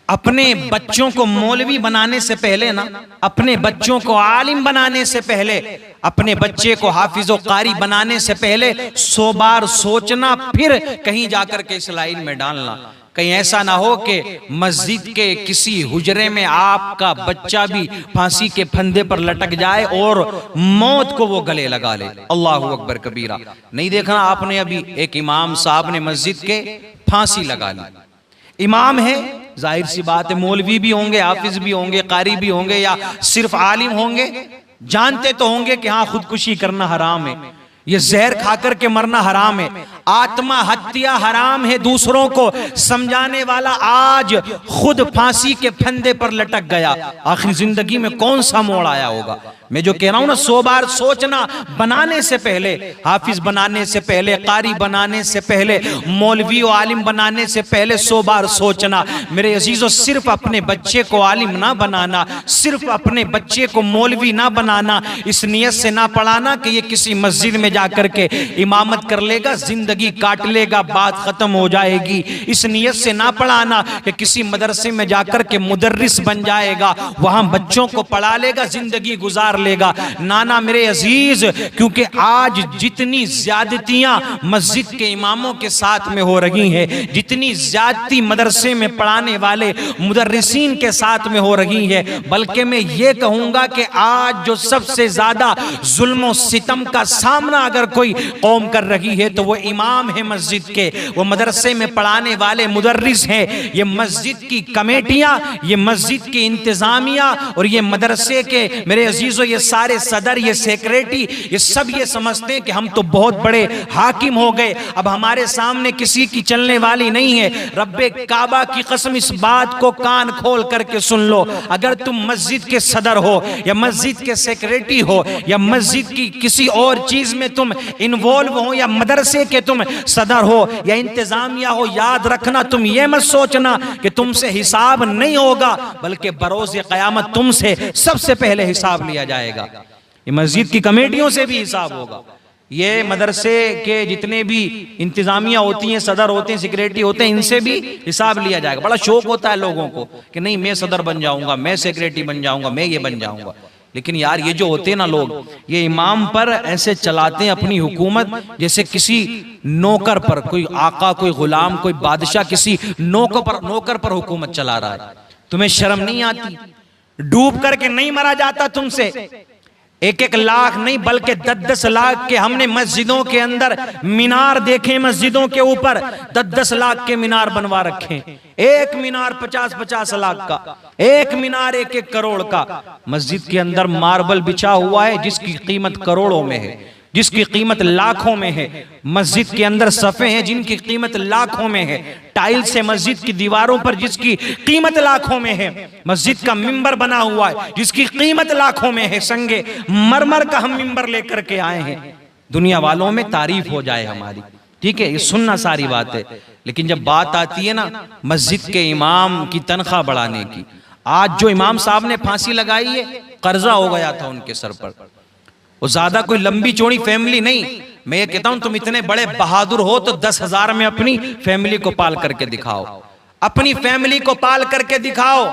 अपने बच्चों को मौलवी बनाने से पहले ना, अपने बच्चों को आलिम बनाने से पहले, अपने बच्चे को हाफिज़ो कारी बनाने से पहले 100 बार सोचना, फिर कहीं जाकर के इस लाइन में डालना। कहीं ऐसा ना हो कि मस्जिद के किसी हुजरे में आपका बच्चा भी फांसी के फंदे पर लटक जाए और मौत को वो गले लगा ले। अल्लाहु अकबर कबीरा। नहीं देखना आपने अभी एक इमाम साहब ने मस्जिद के फांसी लगा ली। इमाम है, जाहिर सी बात है मौलवी भी होंगे, हाफिज भी होंगे, कारी भी होंगे, या सिर्फ आलिम होंगे, जानते तो होंगे कि हाँ खुदकुशी करना हराम है, ये जहर खाकर के मरना हराम है, आत्मा हत्या हराम है, दूसरों को समझाने वाला आज खुद फांसी के फंदे पर लटक गया। आखिर जिंदगी में कौन सा मोड़ आया होगा? मैं जो कह रहा हूं ना, 100 बार सोचना, बनाने से पहले, हाफिज बनाने से पहले, कारी बनाने से पहले, मौलवी और आलिम बनाने से पहले 100 बार सोचना। मेरे अजीजों, सिर्फ अपने बच्चे को आलिम ना बनाना, सिर्फ अपने बच्चे को मौलवी ना बनाना, इस नियत से ना पढ़ाना कि ये किसी मस्जिद में जाकर के इमामत कर लेगा, जिंदगी काट लेगा, बात खत्म हो जाएगी। इस नियत से ना पढ़ाना कि किसी मदरसे में जाकर के मुदर्रिस बन जाएगा, वहां बच्चों को पढ़ा लेगा, जिंदगी गुजार लेगा। नाना मेरे अजीज, क्योंकि आज जितनी ज्यादतियां मस्जिद के इमामों के साथ में हो रही हैं, जितनी ज्यादती मदरसे में पढ़ाने वाले मुदर्रिसीन के साथ में हो रही है, बल्कि मैं ये कहूंगा कि आज जो सबसे ज्यादा जुल्म सितम का सामना अगर कोई कौम कर रही है तो वो इमाम है मस्जिद के, वो मदरसे में पढ़ाने वाले मुदर्रिस हैं। ये मस्जिद की कमेटियां, ये मस्जिद की इंतजामिया और ये मदरसे के मेरे अजीजों ये सारे सदर, ये सेक्रेटरी, ये सब ये समझते हैं कि हम तो बहुत बड़े हाकिम हो गए, अब हमारे सामने किसी की चलने वाली नहीं है। रब्बे काबा की कसम, इस बात को कान खोल करके सुन लो, अगर तुम मस्जिद के सदर हो या मस्जिद के सेक्रेटरी हो या मस्जिद की किसी और चीज में तुम इन्वॉल्व हो या मदरसे के तुम सदर हो या इंतजामिया हो, याद रखना, तुम ये मत सोचना कि तुमसे हिसाब नहीं होगा, बल्कि बरोज़े क़यामत तुमसे सबसे पहले हिसाब लिया जाएगा। ये मस्जिद की कमेटियों से भी हिसाब होगा, ये मदरसे के जितने भी इंतजामिया होती हैं, सदर होते हैं, सेक्रेटरी होते हैं, इनसे भी हिसाब लिया जाएगा। बड़ा शौक होता है लोगों को कि नहीं मैं सदर बन जाऊंगा, मैं सेक्रेटरी बन जाऊंगा, मैं ये बन जाऊंगा। लेकिन यार ये जो होते हैं ना लोग, ये इमाम पर ऐसे चलाते हैं अपनी हुकूमत जैसे किसी नौकर पर, कोई आका, कोई गुलाम, कोई बादशाह किसी नौकर पर हुकूमत चला रहा है। तुम्हें शर्म नहीं आती? डूब करके नहीं मरा जाता तुमसे? 1-1 लाख नहीं बल्कि 10-10 लाख के हमने मस्जिदों के अंदर मीनार देखे, मस्जिदों के ऊपर 10-10 लाख के मीनार बनवा रखे। एक मीनार 50-50 लाख का, एक मीनार 1-1 करोड़ का। मस्जिद के अंदर मार्बल बिछा हुआ है जिसकी कीमत करोड़ों में है, जिसकी कीमत लाखों में है। मस्जिद के अंदर सफ़े हैं जिनकी कीमत लाखों में है। टाइल्स है मस्जिद की दीवारों पर जिसकी कीमत लाखों में है। मस्जिद का मिंबर बना हुआ है जिसकी कीमत लाखों में है। संगे मरमर का हम मिंबर लेकर के आए हैं, दुनिया वालों में तारीफ हो जाए हमारी, ठीक है, ये सुनना सारी बात है। लेकिन जब बात आती है ना मस्जिद के इमाम की तनख्वाह बढ़ाने की, आज जो इमाम साहब ने फांसी लगाई है, कर्जा हो गया था उनके सर पर। वो ज्यादा कोई लंबी चौड़ी फैमिली नहीं। मैं ये कहता हूं तुम इतने बड़े बहादुर हो तो 10,000 में अपनी फैमिली को पाल करके दिखाओ, अपनी फैमिली को पाल करके दिखाओ।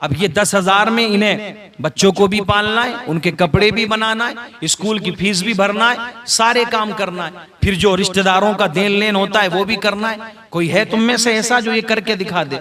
अब ये 10,000 में इन्हें बच्चों को भी पालना है, उनके कपड़े भी बनाना है, स्कूल की फीस भी भरना है, सारे काम करना है, फिर जो रिश्तेदारों का देन लेन होता है वो भी करना है। कोई है तुम में से ऐसा जो ये करके दिखा दे?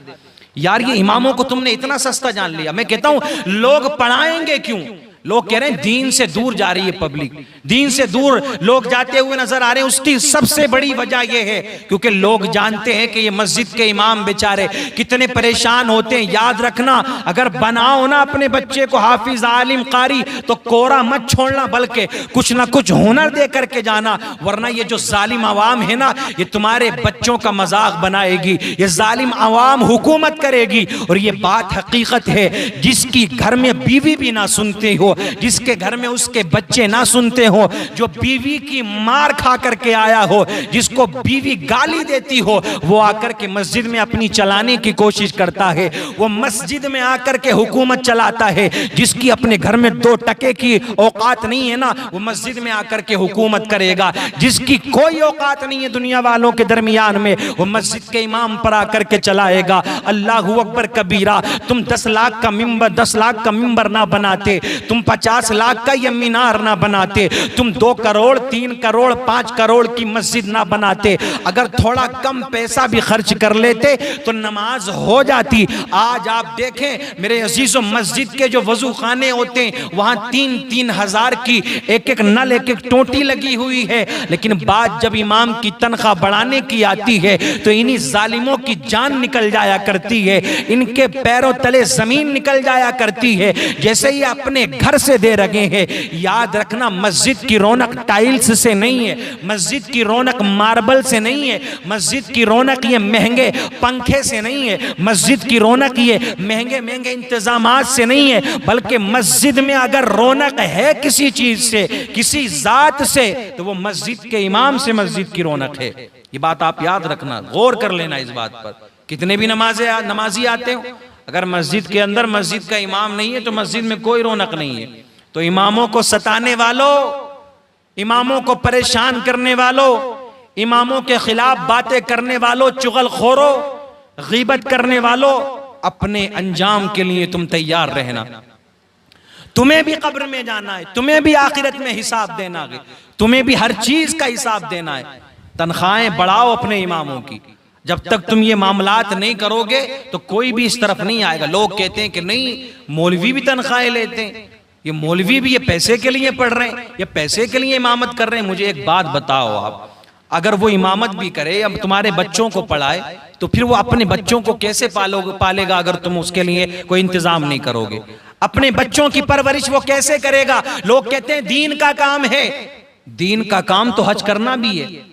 यार ये इमामों को तुमने इतना सस्ता जान लिया। मैं कहता हूं लोग पढ़ाएंगे क्यों? लोग कह रहे हैं दीन से दूर जा रही है पब्लिक, दीन से दूर लोग जाते हुए नजर आ रहे हैं। उसकी सबसे बड़ी वजह यह है क्योंकि लोग जानते हैं कि ये मस्जिद के इमाम बेचारे कितने परेशान होते हैं। याद रखना, अगर बनाओ ना अपने बच्चे को हाफिज, आलिम, कारी, तो कोरा मत छोड़ना, बल्कि कुछ ना कुछ हुनर दे करके जाना, वरना ये जो जालिम अवाम है ना, ये तुम्हारे बच्चों का मजाक बनाएगी। ये जालिम अवाम हुकूमत करेगी। और ये बात हकीकत है, जिसकी घर में बीवी भी ना सुनती हो, जिसके घर में उसके बच्चे ना सुनते हो, हो, जो बीवी की मार खा करके आया हो, जिसको बीवी गाली देती हो, वो आकर के मस्जिद में अपनी चलाने की कोशिश करता है। वो मस्जिद में आकर के हुकूमत चलाता है। जिसकी अपने घर में 2 टके की औकात नहीं है ना, वो मस्जिद में आकर के हुकूमत करेगा। जिसकी कोई औकात नहीं है दुनिया वालों के दरमियान में, वो मस्जिद के इमाम पर आकर के चलाएगा। अल्लाहू अकबर कबीरा। तुम 10 लाख का मिंबर ना बनाते, तुम 50 लाख का ये मीनार ना बनाते, तुम 2 करोड़ 3 करोड़ 5 करोड़ की मस्जिद ना बनाते, अगर थोड़ा कम पैसा भी खर्च कर लेते तो नमाज हो जाती। आज आप देखें मेरे अजीजों, मस्जिद के जो वजू खाने होते हैं वहां 3-3 हजार की एक नल, एक टोटी लगी हुई है। लेकिन बात जब इमाम की तनख्वाह बढ़ाने की आती है तो इन्हीं जालिमों की जान निकल जाया करती है, इनके पैरों तले जमीन निकल जाया करती है, जैसे ही अपने घर से दे रहे हैं। याद रखना, मस्जिद की रौनक टाइल्स से नहीं है, मस्जिद की रौनक मार्बल से नहीं है, मस्जिद की रौनक ये महंगे पंखे से नहीं है, मस्जिद की रौनक ये महंगे महंगे इंतजामात से नहीं है, बल्कि मस्जिद में अगर रौनक है किसी चीज से, किसी जात से, तो वो मस्जिद के इमाम से मस्जिद की रौनक है। ये बात आप याद रखना, गौर कर लेना इस बात पर। कितने भी नमाजी आते हो, अगर मस्जिद के अंदर मस्जिद का इमाम नहीं है तो मस्जिद में कोई रौनक नहीं है। तो इमामों को सताने वालों, इमामों को परेशान करने वालों, इमामों के खिलाफ बातें करने वालों, चुगलखोरों, गीबत करने वालों, अपने अंजाम के लिए तुम तैयार रहना। तुम्हें भी कब्र में जाना है, तुम्हें भी आखिरत में हिसाब देना है, तुम्हें भी हर चीज का हिसाब देना है। तनख्वाहें बढ़ाओ अपने इमामों की। जब तक तुम ये मामलात नहीं करोगे तो कोई भी इस तरफ नहीं आएगा। लोग कहते हैं कि नहीं, मौलवी भी तनख्वाहें लेते हैं, ये मौलवी भी ये पैसे के लिए पढ़ रहे हैं, ये पैसे के लिए इमामत कर रहे हैं। मुझे एक बात बताओ आप, अगर वो इमामत भी करे, अब तुम्हारे बच्चों को पढ़ाए, तो फिर वो अपने बच्चों को कैसे पालेगा अगर तुम उसके लिए कोई इंतजाम नहीं करोगे? अपने बच्चों की परवरिश वो कैसे करेगा? लोग कहते हैं दीन का काम है, दीन का काम तो हज करना भी है,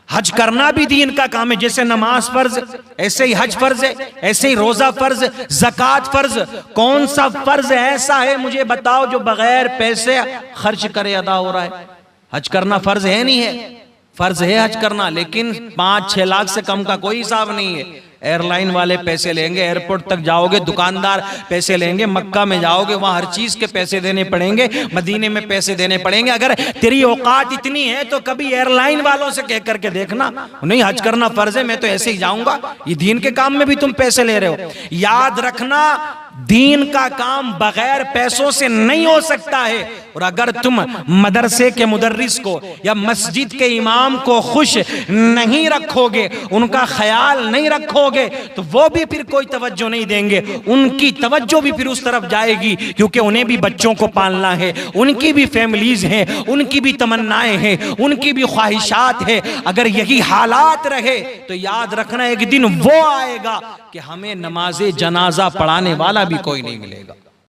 हज करना भी दीन का काम है। जैसे नमाज फर्ज, ऐसे ही हज फर्ज है, ऐसे ही रोजा फर्ज, ज़कात फर्ज। कौन सा फर्ज ऐसा है मुझे बताओ जो बगैर पैसे खर्च करे अदा हो रहा है? हज करना फर्ज है नहीं है? फर्ज है हज करना, लेकिन 5-6 लाख से कम का कोई हिसाब नहीं है। एयरलाइन वाले पैसे लेंगे, एयरपोर्ट तक जाओगे दुकानदार पैसे लेंगे, मक्का में जाओगे वहां हर चीज के पैसे देने पड़ेंगे, मदीने में पैसे देने पड़ेंगे। अगर तेरी औकात इतनी है तो कभी एयरलाइन वालों से कह करके देखना, नहीं हज करना फर्ज है, मैं तो ऐसे ही जाऊंगा। ये दीन के काम में भी तुम पैसे ले रहे हो। याद रखना, दीन का काम बगैर पैसों से नहीं हो सकता है। और अगर तुम मदरसे के मुदर्रिस को या मस्जिद के इमाम को खुश नहीं रखोगे, उनका ख्याल नहीं रखोगे, तो वो भी फिर कोई तवज्जो नहीं देंगे। उनकी तवज्जो भी फिर उस तरफ जाएगी, क्योंकि उन्हें भी बच्चों को पालना है, उनकी भी फैमिलीज हैं, उनकी भी तमन्नाएं हैं, उनकी भी ख्वाहिशात है। अगर यही हालात रहे तो याद रखना एक दिन वो आएगा कि हमें नमाज़े जनाजा पढ़ाने वाला भी कोई नहीं मिलेगा।